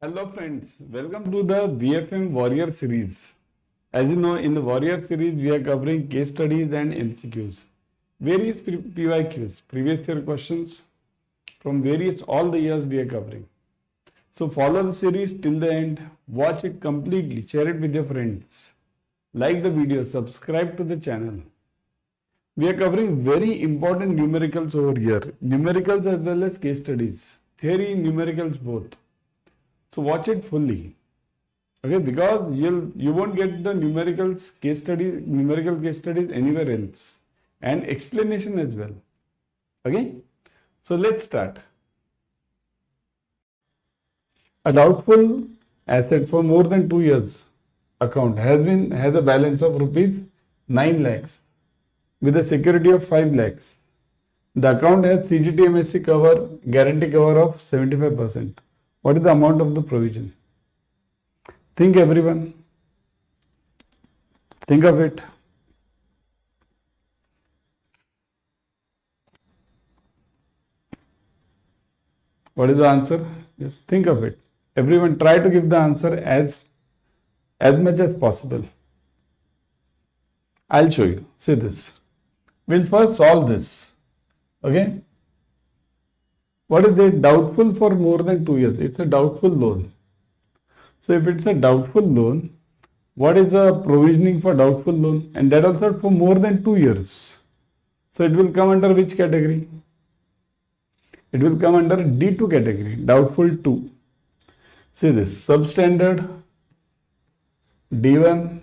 Hello friends, welcome to the BFM Warrior series. As you know, in the Warrior series, we are covering case studies and MCQs, various PYQs, previous year questions from various all the years we are covering. So follow the series till the end, watch it completely, share it with your friends, like the video, subscribe to the channel. We are covering very important numericals over here, numericals as well as case studies, theory, numericals both. So watch it fully, okay? Because you won't get the numerical case studies anywhere else, and explanation as well. Okay, so let's start. A doubtful asset for more than 2 years account has a balance of rupees 9 lakhs with a security of 5 lakhs. The account has CGT-MSE guarantee cover of 75%. What is the amount of the provision? Think everyone. Think of it. What is the answer? Just think of it. Everyone try to give the answer as much as possible. I'll show you. See this. We'll first solve this. Okay. What is it? Doubtful for more than 2 years. It's a doubtful loan. So if it's a doubtful loan, what is the provisioning for doubtful loan? And that also for more than 2 years. So it will come under which category? It will come under D2 category, doubtful 2. See this, substandard, D1,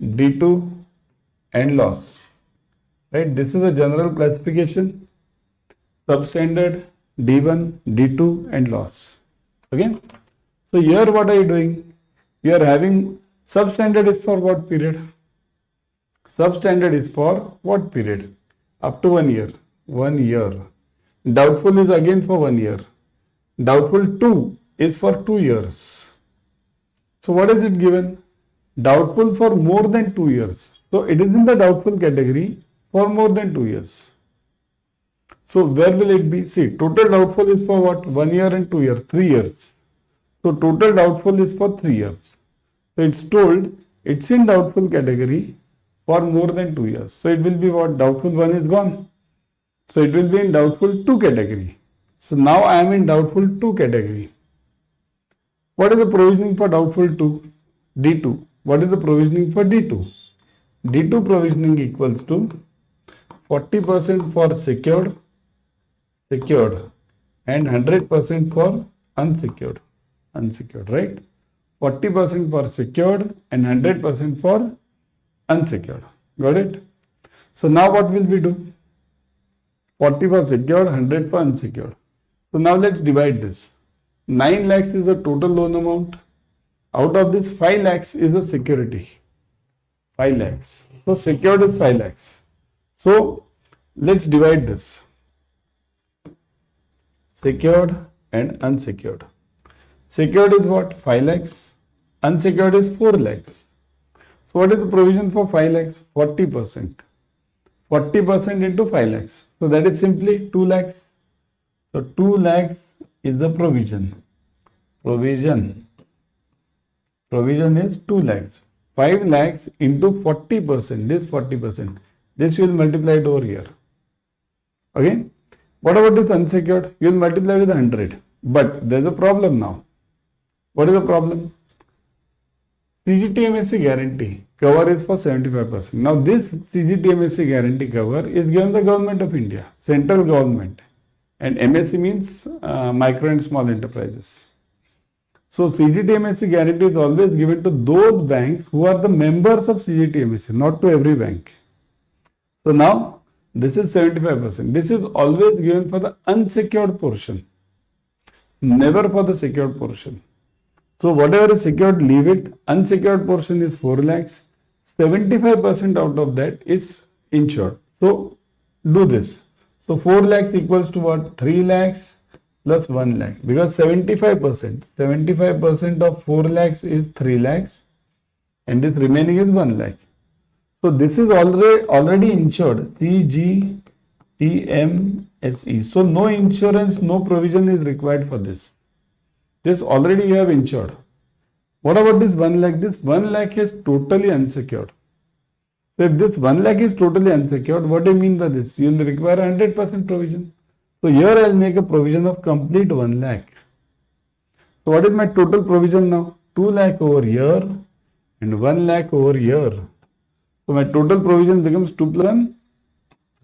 D2 and loss. Right? This is a general classification. Substandard, D1, D2 and loss. Okay. So here what are you doing? You are having substandard is for what period? Substandard is for what period? Up to 1 year. 1 year. Doubtful is again for 1 year. Doubtful 2 is for 2 years. So what is it given? Doubtful for more than 2 years. So it is in the doubtful category for more than 2 years. So where will it be? See, total doubtful is for what? 1 year and 2 years, 3 years. So total doubtful is for 3 years. So it's told it's in doubtful category for more than 2 years. So it will be what? Doubtful 1 is gone. So it will be in doubtful 2 category. So now I am in doubtful 2 category. What is the provisioning for doubtful 2? D2. What is the provisioning for D2? D2 provisioning equals to 40% for secured and 100% for unsecured, right? 40% for secured and 100% for unsecured. Got it? So now what will we do? 40 for secured, 100 for unsecured. So now let's divide this. 9 lakhs is the total loan amount. Out of this, 5 lakhs is the security. 5 lakhs. So secured is 5 lakhs. So let's divide this. Secured and unsecured. Secured is what? 5 lakhs. Unsecured is 4 lakhs. So what is the provision for 5 lakhs? 40%. 40% into 5 lakhs. So that is simply 2 lakhs. So 2 lakhs is the provision. Provision is 2 lakhs. 5 lakhs into 40%. This 40%. This will multiply it over here. Okay. What about this unsecured? You will multiply with 100. But there is a problem now. What is the problem? CGT-MSE guarantee cover is for 75%. Now this CGT-MSE guarantee cover is given the government of India, central government. And MSE means micro and small enterprises. So CGT-MSE guarantee is always given to those banks who are the members of CGT-MSE, not to every bank. So now this is 75%. This is always given for the unsecured portion, never for the secured portion. So whatever is secured, leave it. Unsecured portion is 4 lakhs. 75% out of that is insured. So do this. So 4 lakhs equals to what? 3 lakhs plus 1 lakh. Because 75% of 4 lakhs is 3 lakhs and this remaining is 1 lakh. So this is already insured, CGT-MSE. So no insurance, no provision is required for this. This already you have insured. What about this 1 lakh? This 1 lakh is totally unsecured. So if this 1 lakh is totally unsecured, what do you mean by this? You will require 100% provision. So here I will make a provision of complete 1 lakh. So what is my total provision now? 2 lakh over here and 1 lakh over here. So my total provision becomes 2 plus 1,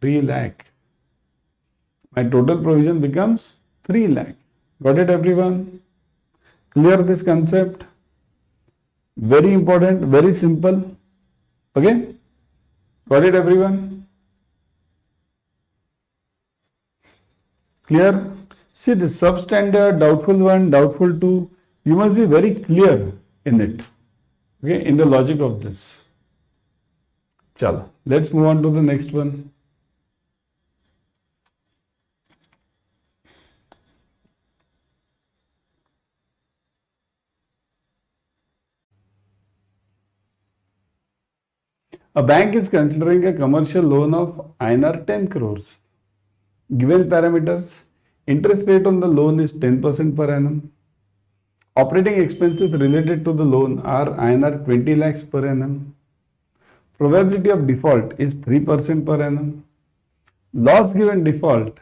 3 lakh. My total provision becomes 3 lakh. Got it, everyone? Clear this concept? Very important, very simple. Okay? Got it, everyone? Clear? See the substandard, doubtful 1, doubtful 2, you must be very clear in it. Okay, in the logic of this. Chalo, let's move on to the next one. A bank is considering a commercial loan of INR 10 crores. Given parameters, interest rate on the loan is 10% per annum. Operating expenses related to the loan are INR 20 lakhs per annum. Probability of default is 3% per annum. Loss given default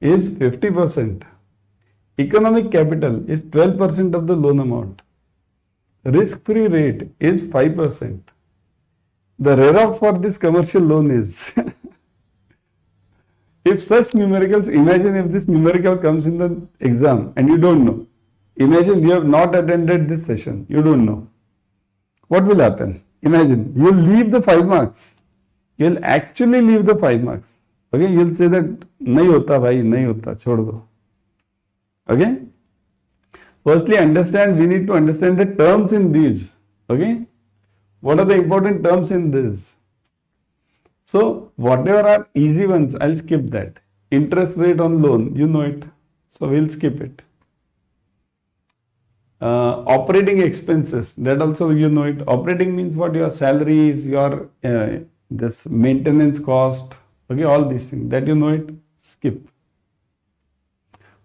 is 50%. Economic capital is 12% of the loan amount. Risk-free rate is 5%. The RAROC for this commercial loan is if such numericals, imagine if this numerical comes in the exam and you don't know. Imagine you have not attended this session, you don't know. What will happen? Imagine you will leave the 5 marks. You will actually leave the 5 marks. Okay, you will say that nahi hota bhai, nahi hota, chhod do. Okay. Firstly, we need to understand the terms in these. Okay. What are the important terms in this? So, whatever are easy ones, I'll skip that. Interest rate on loan, you know it. So, we'll skip it. Operating expenses, that also you know it. Operating means what? Your salaries, your this maintenance cost, okay, all these things, that you know it. Skip.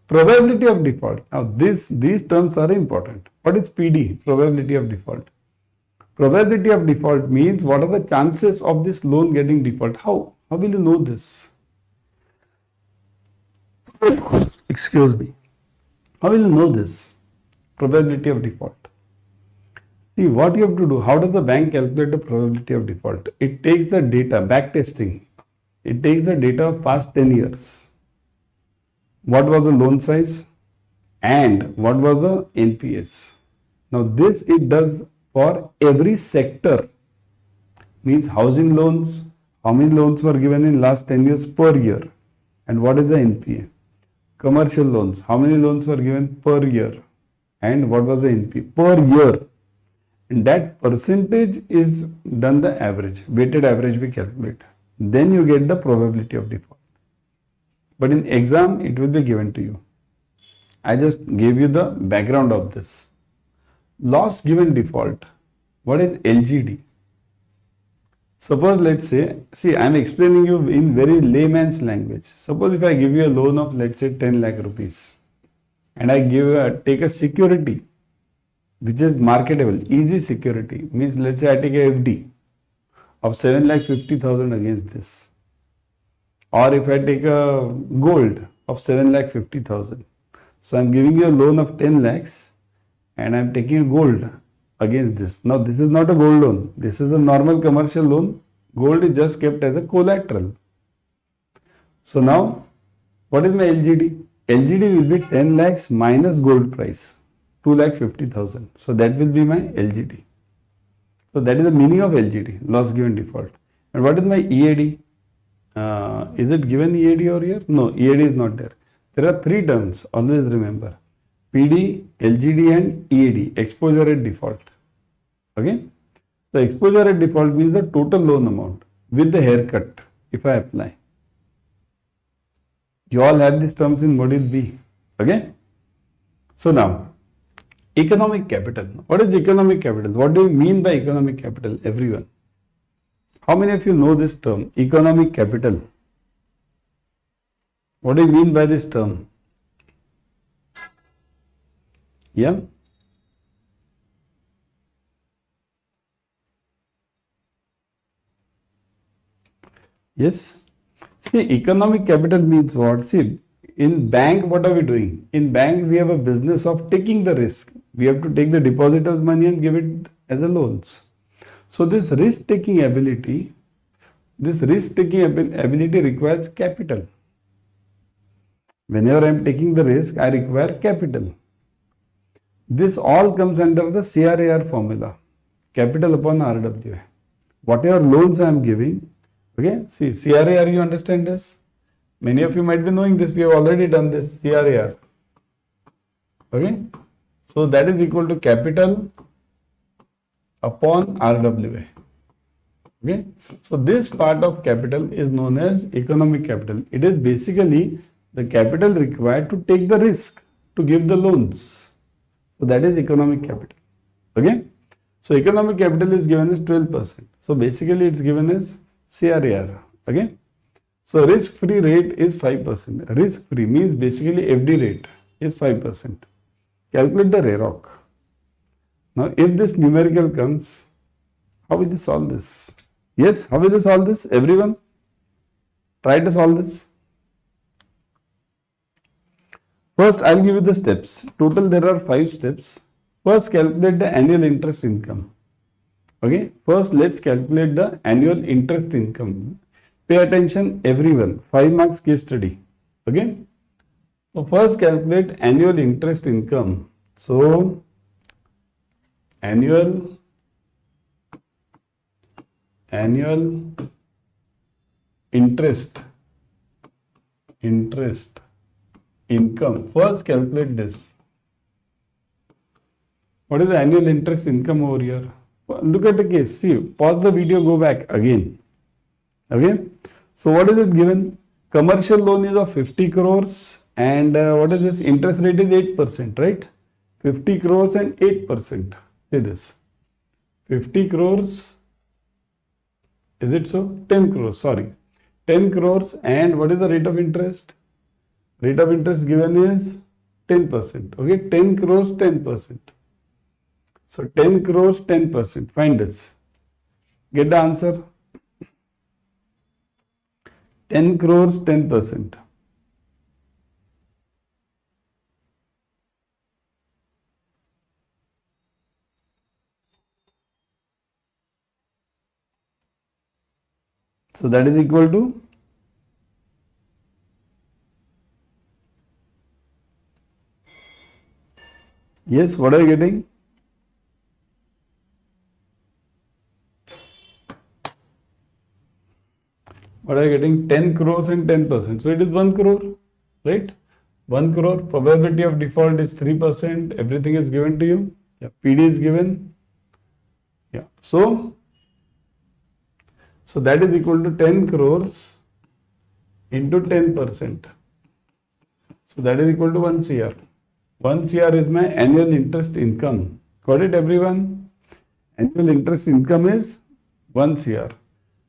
Probability of default. Now, these terms are important. What is PD? Probability of default. Probability of default means what are the chances of this loan getting default? How will you know this? Excuse me. How will you know this? Probability of default. See what you have to do. How does the bank calculate the probability of default? It takes the data, back testing. It takes the data of past 10 years. What was the loan size and what was the NPS? Now this it does for every sector. Means housing loans, how many loans were given in last 10 years per year and what is the NPA? Commercial loans, how many loans were given per year and what was the NPA per year? And that percentage is done the average, weighted average we calculate. Then you get the probability of default. But in exam, it will be given to you. I just gave you the background of this. Loss given default. What is LGD? Suppose let's say, see I am explaining you in very layman's language. Suppose if I give you a loan of let's say 10 lakh rupees and I take a security which is marketable, easy security, means let's say I take a FD of 7,50,000 against this. Or if I take a gold of 7,50,000. So I am giving you a loan of 10 lakhs and I am taking a gold against this. Now this is not a gold loan. This is a normal commercial loan. Gold is just kept as a collateral. So now what is my LGD? LGD will be 10 lakhs minus gold price, 2,50,000. So that will be my LGD. So that is the meaning of LGD, loss given default. And what is my EAD? Is it given EAD over here? No, EAD is not there. There are 3 terms, always remember. PD, LGD and EAD, exposure at default. Okay. So exposure at default means the total loan amount with the haircut if I apply. You all have these terms in module B. Okay. So now, economic capital. What is economic capital? What do you mean by economic capital? Everyone. How many of you know this term? Economic capital. What do you mean by this term? Yeah. Yes. See, economic capital means what? See, in bank, what are we doing? In bank, we have a business of taking the risk. We have to take the depositor's money and give it as a loans. So this risk-taking ability, requires capital. Whenever I am taking the risk, I require capital. This all comes under the CRAR formula, capital upon RWA. Whatever loans I am giving, okay, see, CRAR, you understand this? Many of you might be knowing this, we have already done this, CRAR. Okay, so that is equal to capital upon RWA. Okay, so this part of capital is known as economic capital. It is basically the capital required to take the risk, to give the loans. So that is economic capital. Okay, so economic capital is given as 12%. So basically it's given as CRAR. Okay, so risk-free rate is 5%. Risk-free means basically FD rate is 5%. Calculate the RAROC. Now if this numerical comes, how will you solve this? Yes, how will you solve this? Everyone, try to solve this. First, I'll give you the steps. Total, there are 5 steps. First, calculate the annual interest income. Okay, first let's calculate the annual interest income. Pay attention, everyone. 5 marks case study. Okay, so first calculate annual interest income. So, annual interest income. First calculate this. What is the annual interest income over here? Look at the case. See, pause the video, go back again. Okay. So what is it given? Commercial loan is of 50 crores and what is this? Interest rate is 8%, right? 50 crores and 8%. Say this. 50 crores. Is it so? 10 crores, sorry. 10 crores and what is the rate of interest? Rate of interest given is 10%. Okay, 10 crores, 10%. So 10 crores, 10%. Find this. Get the answer. 10 crores, 10%. So that is equal to yes, what are you getting? What are you getting? 10 crores and 10%. So it is 1 crore, right? 1 crore. Probability of default is 3%. Everything is given to you. Yeah. PD is given. Yeah. So that is equal to 10 crores into 10%. So that is equal to 1 CR. 1 CR is my annual interest income. Got it, everyone? Annual interest income is 1 CR.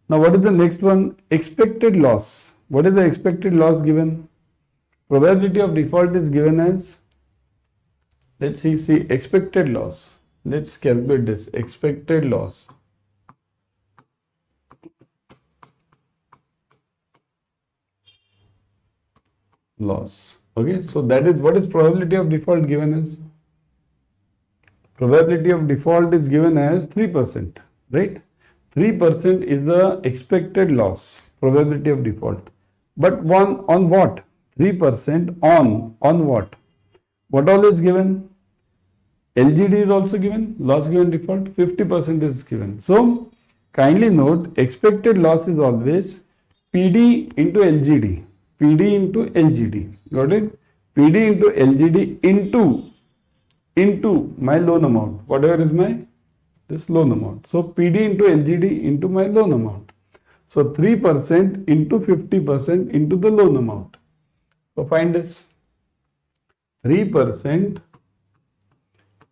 Now what is the next one? Expected loss. What is the expected loss given? Probability of default is given as, let's see, expected loss. Let's calculate this. Expected loss. Okay, so that is what is probability of default given as? Probability of default is given as 3%, right? 3% is the expected loss, probability of default. But on what? 3% on what? What all is given? LGD is also given, loss given default, 50% is given. So, kindly note, expected loss is always PD into LGD. PD into LGD. Got it? PD into LGD into my loan amount. Whatever is my this loan amount. So PD into LGD into my loan amount. So 3% into 50% into the loan amount. So find this. 3%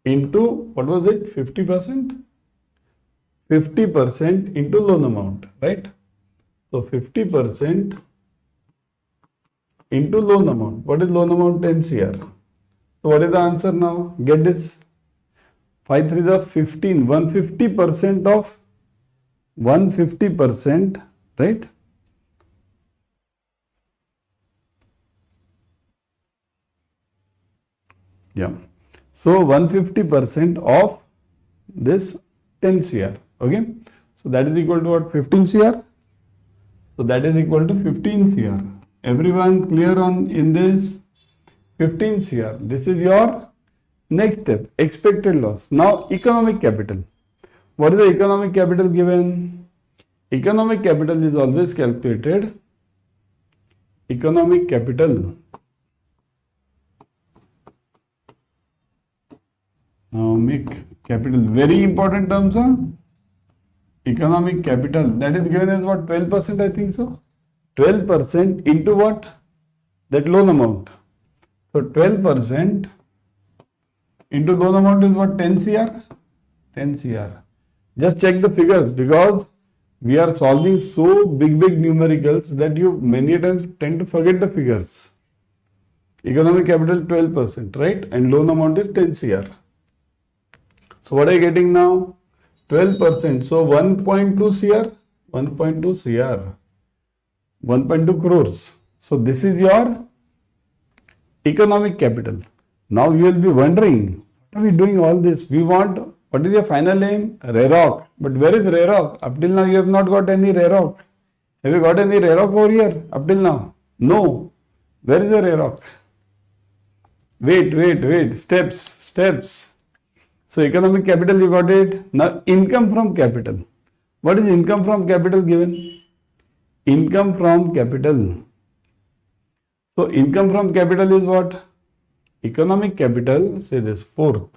into what was it? 50%? 50% into loan amount, right? So 50% into loan amount. What is loan amount? 10 CR. So what is the answer now? Get this. 5 3 is 15. 150% of 150%, right? Yeah. So 150% of this 10 CR. Okay. So that is equal to what? 15 CR. So that is equal to 15 CR. Everyone clear on in this? 15 CR. This is your next step. Expected loss. Now economic capital. What is the economic capital given? Economic capital is always calculated. Economic capital. Economic capital. Very important terms, huh? Economic capital. That is given as what? 12%, I think so. 12% into what? That loan amount. So 12% into loan amount is what? 10 CR? 10 CR. Just check the figures because we are solving so big numericals that you many times tend to forget the figures. Economic capital 12%, right? And loan amount is 10 CR. So what are you getting now? 12%. So 1.2 CR, 1.2 CR, 1.2 crores. So this is your economic capital. Now you will be wondering, what are we doing all this? We want, what is your final aim? REROC. But where is REROC? Up till now you have not got any REROC. Have you got any REROC over here up till now? No. Where is the REROC? Wait. Steps. So economic capital you got it. Now income from capital. What is income from capital given? Income from capital. So income from capital is what? Economic capital, say this, fourth.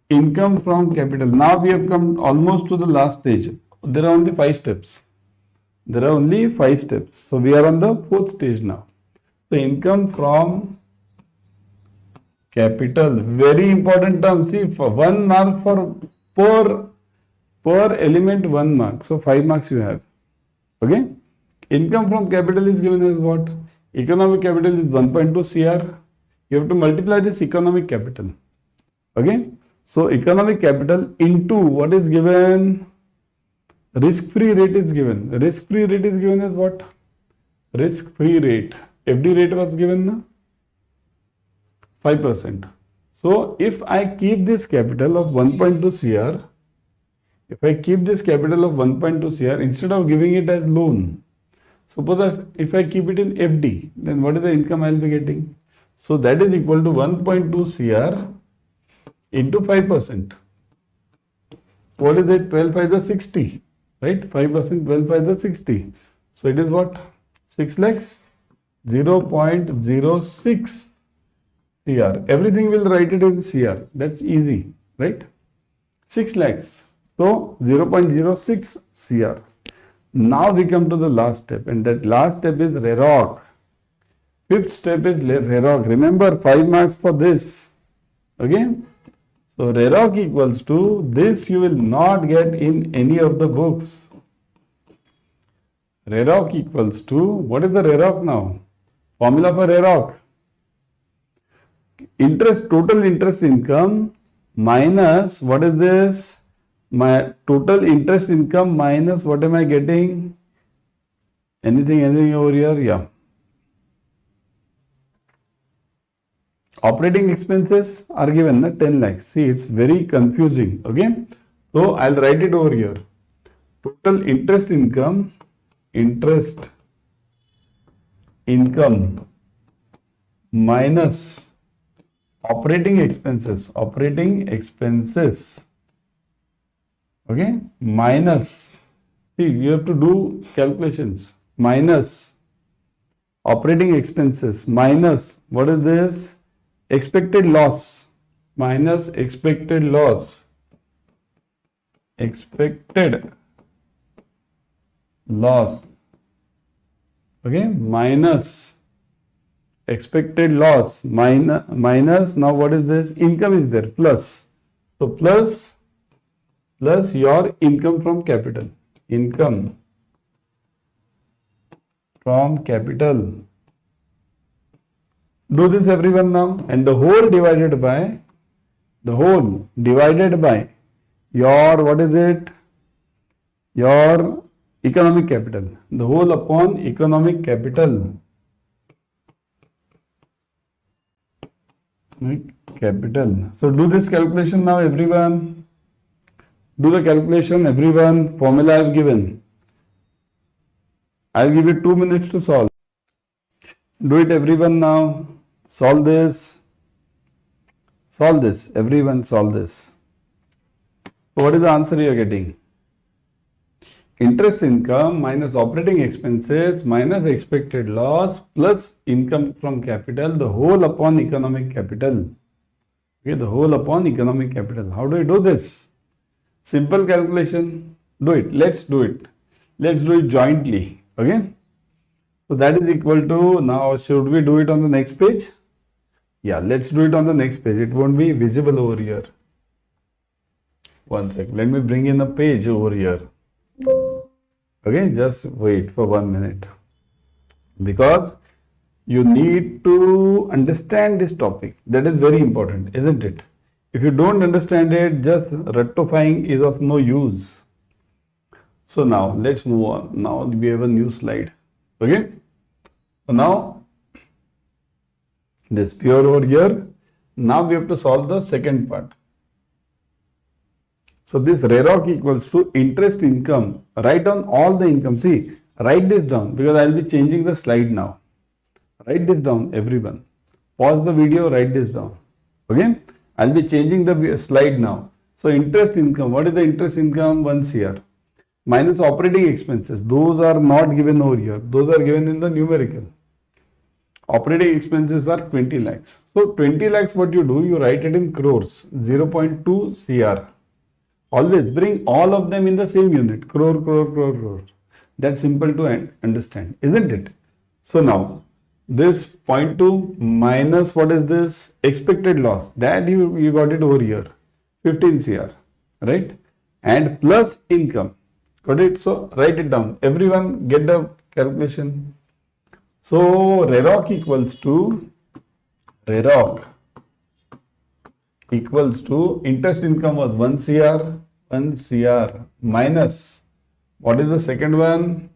Income from capital. Now we have come almost to the last stage. There are only 5 steps. So we are on the 4th stage now. So income from capital. Very important term. See, for 1 mark for per element 1 mark. So 5 marks you have. Okay. Income from capital is given as what? Economic capital is 1.2 CR. You have to multiply this economic capital. Okay. So economic capital into what is given? Risk-free rate is given. Risk-free rate is given as what? Risk-free rate. FD rate was given na? 5%. So if I keep this capital of 1.2 CR, instead of giving it as loan, suppose if I keep it in FD, then what is the income I will be getting? So that is equal to 1.2 CR into 5%. What is it? 12 5 is 60, right? 5%, 12 5 is 60. So it is what? 6 lakhs, 0.06 CR. Everything will write it in CR. That's easy, right? 6 lakhs. So 0.06 CR. Now we come to the last step, and that last step is REROC. 5th step is REROC. Remember, 5 marks for this. Okay? So REROC equals to this. You will not get in any of the books. REROC equals to, what is the REROC now? Formula for REROC. Total interest income minus, what is this? My total interest income minus what am I getting? Anything over here? Yeah. Operating expenses are given 10 lakhs. See, it's very confusing. Okay. So I'll write it over here. Total interest income minus operating expenses. Okay. Minus. See, you have to do calculations. Minus operating expenses minus, what is this? Expected loss minus expected loss. Okay, minus expected loss minus, now what is this? Income is there, plus. So plus your income from capital. Income from capital Do this everyone now, and the whole divided by your, what is it? Your economic capital. The whole upon economic capital. Right? Capital. So do this calculation now everyone. Do the calculation everyone. Formula I have given. I will give you 2 minutes to solve. Do it everyone now. Solve this. Solve this. Everyone solve this. So what is the answer you are getting? Interest income minus operating expenses minus expected loss plus income from capital, the whole upon economic capital. Okay, the whole upon economic capital. How do you do this? Simple calculation. Do it. Let's do it. Let's do it jointly. Okay. So that is equal to, now should we do it on the next page? Yeah, let's do it on the next page. It won't be visible over here. One sec. Let me bring in a page over here. Okay, just wait for 1 minute. Because you need to understand this topic. That is very important, isn't it? If you don't understand it, just rectifying is of no use. So now let's move on. Now we have a new slide. Okay. So now this pure over here. Now we have to solve the second part. So this REROC equals to interest income. Write down all the income. See, write this down because I will be changing the slide now. Write this down everyone. Pause the video, write this down. Okay. I will be changing the slide now. So interest income. What is the interest income? 1 CR. Minus operating expenses. Those are not given over here. Those are given in the numerical. Operating expenses are 20 lakhs. So 20 lakhs what you do? You write it in crores. 0.2 CR. Always bring all of them in the same unit. Crore, crore, crore, crore. That's simple to understand, isn't it? So now, this 0.2 minus what is this? Expected loss. That you got it over here. 15 CR. Right? And plus income. Got it? So, write it down. Everyone get the calculation. So, REROC equals to interest income was 1 CR minus, what is the second one?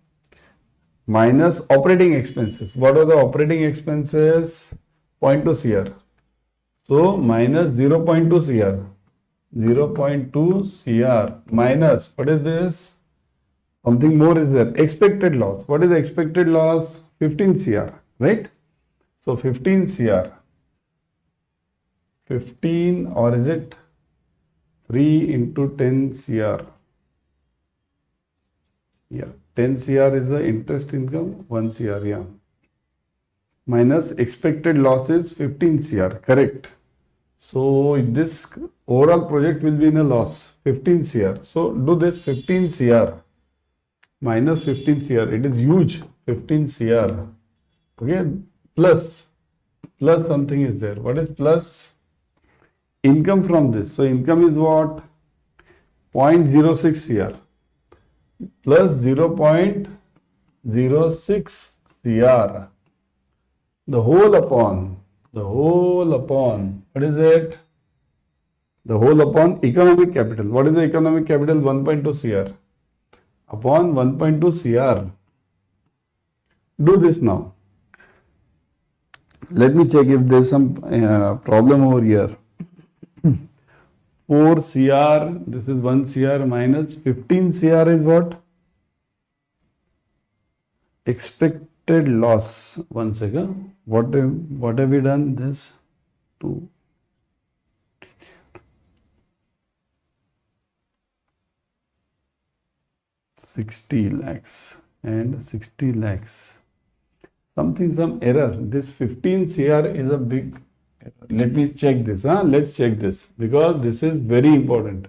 Minus operating expenses. What are the operating expenses? 0.2 CR. So minus 0.2 CR. 0.2 CR minus, what is this? Something more is there. Expected loss. What is the expected loss? 15 CR. Right? So 15 CR. 15, or is it 3 into 10 CR? Yeah, 10 CR is the interest income, 1 CR, yeah. Minus expected losses 15 CR, correct. So this overall project will be in a loss, 15 CR. So do this 15 CR minus 15 CR. It is huge, 15 CR. Okay, plus something is there. What is plus? Income from this. So income is what? 0.06 CR plus 0.06 CR. The whole upon, what is it? The whole upon economic capital. What is the economic capital? 1.2 CR. Upon 1.2 CR. Do this now. Let me check if there is some problem over here. 4 CR, this is 1 CR minus 15 CR is what? Expected loss. One second. What have we done? This 2. $60 lakhs and 60 lakhs. Some error. This 15 CR is a big error. Let me check this. Let's check this because this is very important.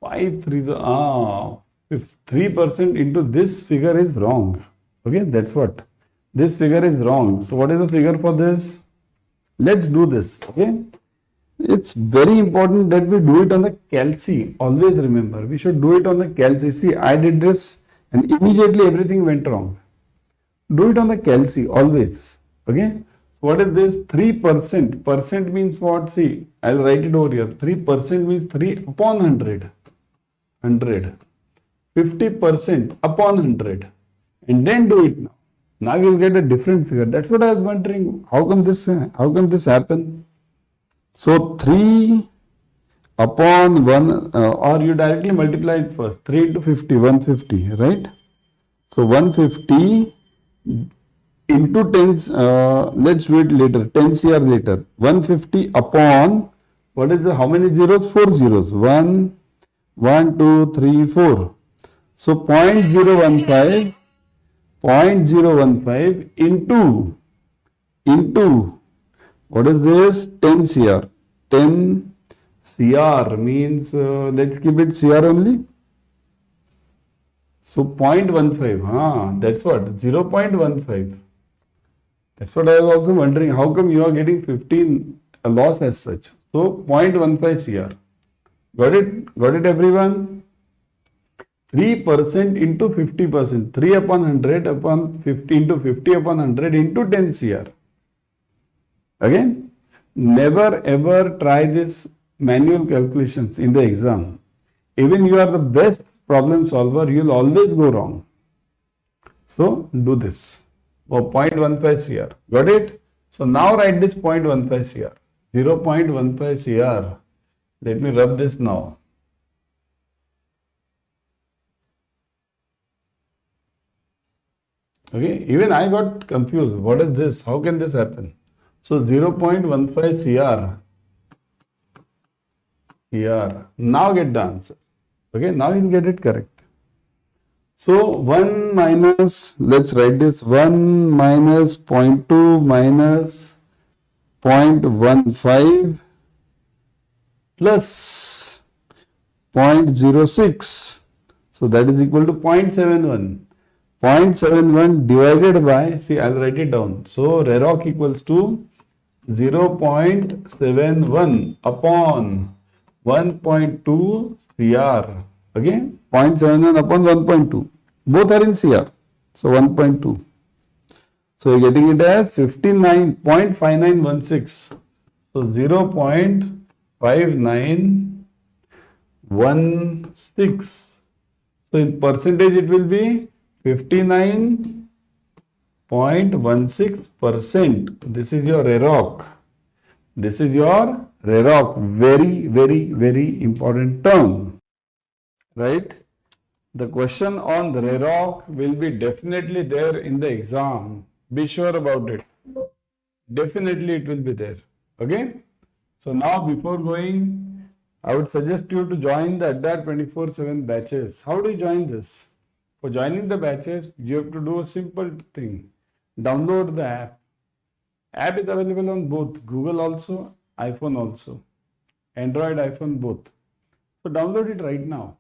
3% into this figure is wrong. Okay, that's what. This figure is wrong. So what is the figure for this? Let's do this. Okay. It's very important that we do it on the calci. Always remember, we should do it on the calci. See, I did this and immediately everything went wrong. Do it on the calci always. Okay. What is this? 3%. Percent means what? See, I'll write it over here. 3% means 3 upon 100. 100. 50% upon 100. And then do it now. Now you'll get a different figure. That's what I was wondering. How come this happen? So 3 upon 1, or you directly multiply it first. 3 into 50, 150, right? So 150 into 10, let's do it later, 10 CR later. 150 upon, what is the, how many zeros? 4 zeros. 1, 1, 2, 3, 4. So 0.015 into what is this? 10 CR. 10 CR means, let's keep it CR only. So 0.15, that's what, 0.15. That's what I was also wondering, how come you are getting 15 a loss as such? So 0.15 CR. Got it everyone? 3% into 50%, 3 upon 100 upon 50 into 50 upon 100 into 10 CR. Again, never ever try this manual calculations in the exam. Even you are the best problem solver, you will always go wrong. So do this for 0.15 CR. Got it? So now write this 0.15 CR. 0.15 CR. Let me rub this now. Okay, even I got confused. What is this? How can this happen? So 0.15 CR. Here. Now get the answer. Okay, now you'll get it correct. So 1 minus, let's write this, 1 minus 0.2 minus 0.15 plus 0.06. So that is equal to 0.71. 0.71 divided by, see, I'll write it down. So REROC equals to 0.71 upon 1.2 CR. Okay, 0.71 upon 1.2. Both are in CR. So 1.2. So you're getting it as 59.5916. So 0.5916. So in percentage it will be 59.16%. This is your REROC. This is your REROC. Very, very, very important term. Right? The question on the REROC will be definitely there in the exam. Be sure about it. Definitely it will be there. Okay? So now before going, I would suggest you to join the ADDA 24/7 batches. How do you join this? For joining the batches, you have to do a simple thing. Download the app. App is available on both Google also, iPhone also. Android, iPhone both. So download it right now.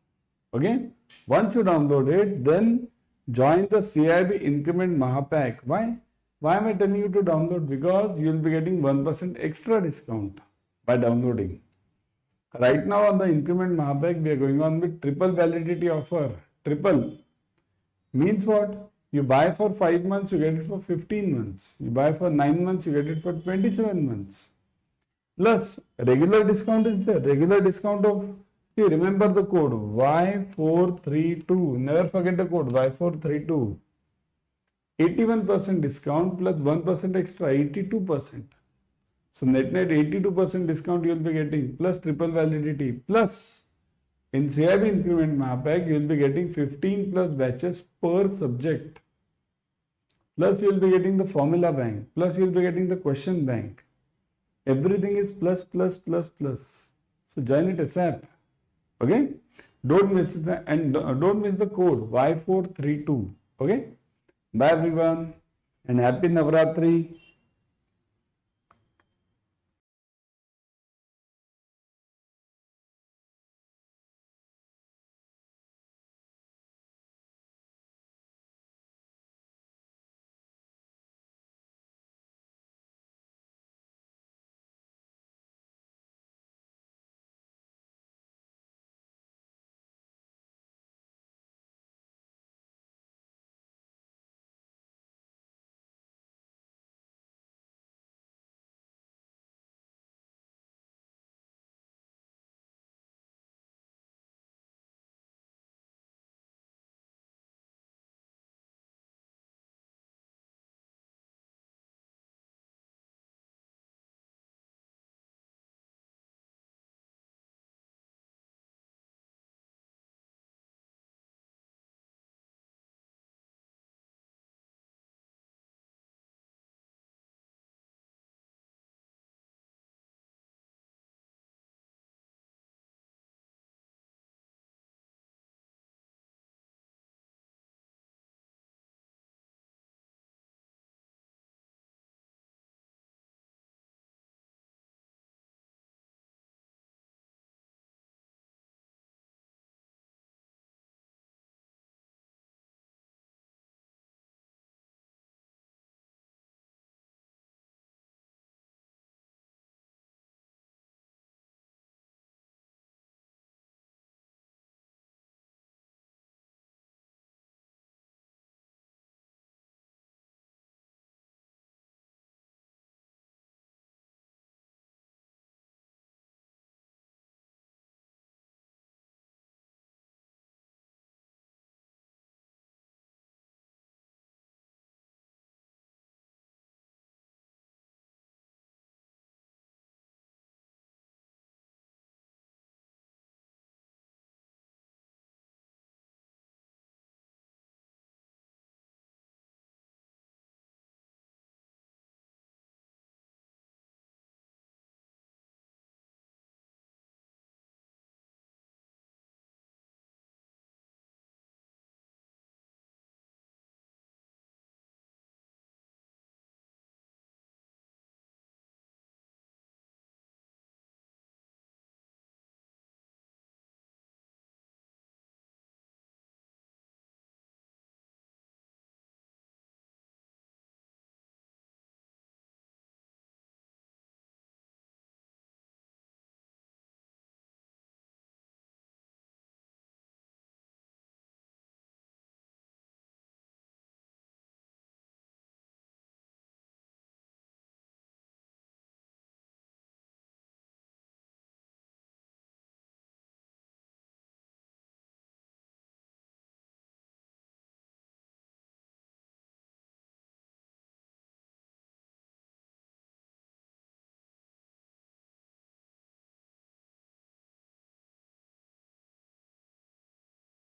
Okay? Once you download it, then join the CIB Increment Mahapack. Why? Why am I telling you to download? Because you will be getting 1% extra discount by downloading. Right now on the Increment Mahapack, we are going on with triple validity offer. Triple means what? You buy for 5 months, you get it for 15 months. You buy for 9 months, you get it for 27 months. Plus, regular discount is there. Regular discount of, see, remember the code Y432. Never forget the code Y432. 81% discount plus 1% extra, 82%. So net 82% discount you will be getting plus triple validity plus in CIB Increment Mahapack you will be getting 15 plus batches per subject. Plus you will be getting the formula bank. Plus you will be getting the question bank. Everything is plus, plus, plus, plus. So join it ASAP. Okay? Don't miss the, and don't miss the code Y432. Okay? Bye everyone and happy Navratri.